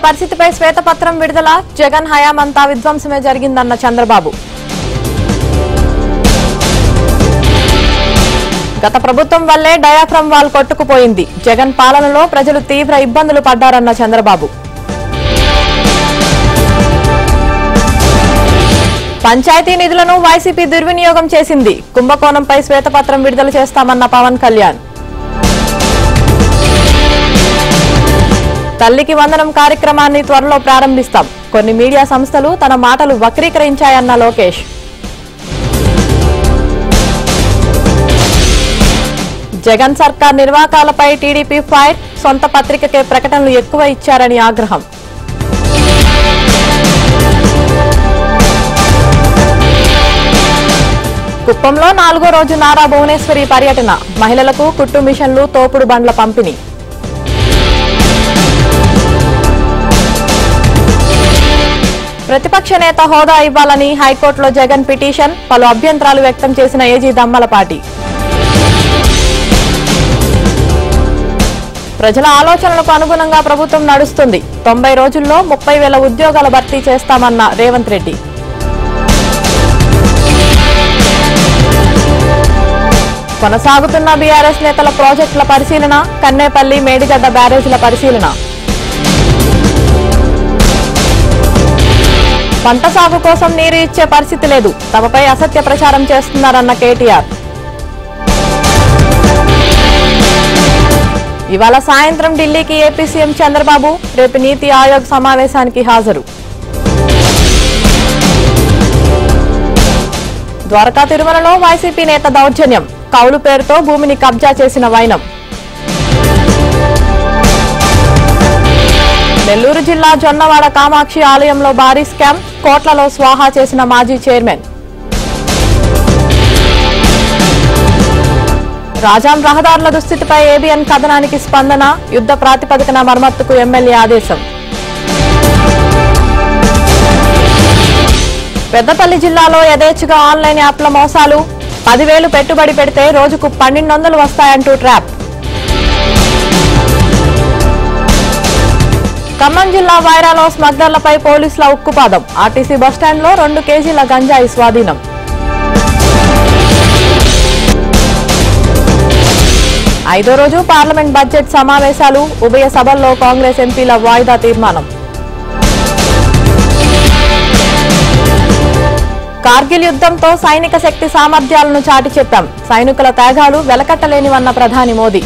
పరిస్థితిపై శ్వేతపత్రం విడుదల జగన్ హయాంమంతా విధ్వంసమే జరిగిందన్న చంద్రబాబు. గత ప్రభుత్వం వల్లే డయాఫ్రమ్ వాల్ కొట్టుకుపోయింది. జగన్ పాలనలో ప్రజలు తీవ్ర ఇబ్బందులు పడ్డారన్న చంద్రబాబు. పంచాయతీ నిధులను వైసీపీ దుర్వినియోగం చేసింది. కుంభకోణంపై శ్వేతపత్రం విడుదల చేస్తామన్న పవన్ కళ్యాణ్. తల్లికి వందనం కార్యక్రమాన్ని త్వరలో ప్రారంభిస్తాం. కొన్ని మీడియా సంస్థలు తన మాటలు వక్రీకరించాయన్న లోకేష్. జగన్ సర్కార్ నిర్వాకాలపై టీడీపీ ఫైర్. సొంత పత్రికకే ప్రకటనలు ఎక్కువ ఇచ్చారని ఆగ్రహం. కుప్పంలో 4వ రోజు నారా భువనేశ్వరి పర్యటన. మహిళలకు కుట్టు మిషన్లు, తోపుడు బండ్ల పంపిణీ. ప్రతిపక్ష నేత హోదా ఇవ్వాలని హైకోర్టులో జగన్ పిటిషన్. పలు అభ్యంతరాలు వ్యక్తం చేసిన ఏజీ దమ్మలపాటి. ప్రజల ఆలోచనలకు అనుగుణంగా ప్రభుత్వం నడుస్తుంది. 90 రోజుల్లో 30,000 ఉద్యోగాల భర్తీ చేస్తామన్న రేవంత్ రెడ్డి. కొనసాగుతున్న బీఆర్ఎస్ నేతల ప్రాజెక్టుల పరిశీలన. కన్నేపల్లి, మేడిగడ్డ బ్యారేజీల పరిశీలన. పంట సాగు కోసం నీరు ఇచ్చే పరిస్థితి లేదు. తమపై అసత్య ప్రచారం చేస్తున్నారన్న కేటీఆర్. ఇవాళ సాయంత్రం ఢిల్లీకి ఏపీ సీఎం చంద్రబాబు. రేపు నీతి ఆయోగ్ సమావేశానికి హాజరు. ద్వారకా తిరుమలలో వైసీపీ నేత దౌర్జన్యం. కౌలు పేరుతో భూమిని కబ్జా చేసిన వైనం. నెల్లూరు జిల్లా జొన్నవాడ కామాక్షి ఆలయంలో భారీ స్కామ్. కోట్లలో స్వాహా చేసిన మాజీ చైర్మన్. రాజాం రహదారుల దుస్థితిపై ఏబిఎన్ కథనానికి స్పందన. యుద్ధ ప్రాతిపదికన మరమ్మతుకు ఎమ్మెల్యే ఆదేశం. పెద్దపల్లి జిల్లాలో యథేచ్ఛగా ఆన్లైన్ యాప్ల మోసాలు. 10,000 పెట్టుబడి పెడితే రోజుకు 1,200 వస్తాయంటూ ట్రాప్. ఖమ్మం జిల్లా వైరాలో స్మగ్లర్లపై పోలీసుల ఉక్కుపాదం. ఆర్టీసీ బస్టాండ్లో 2 కేజీల గంజాయి స్వాధీనం. ఐదో రోజు పార్లమెంట్ బడ్జెట్ సమావేశాలు. ఉభయ సభల్లో కాంగ్రెస్ ఎంపీల వాయిదా తీర్మానం. కార్గిల్ యుద్ధంతో సైనిక శక్తి సామర్థ్యాలను చాటి చెప్పాం. సైనికుల త్యాగాలు వెలకట్టలేనివన్న ప్రధాని మోదీ.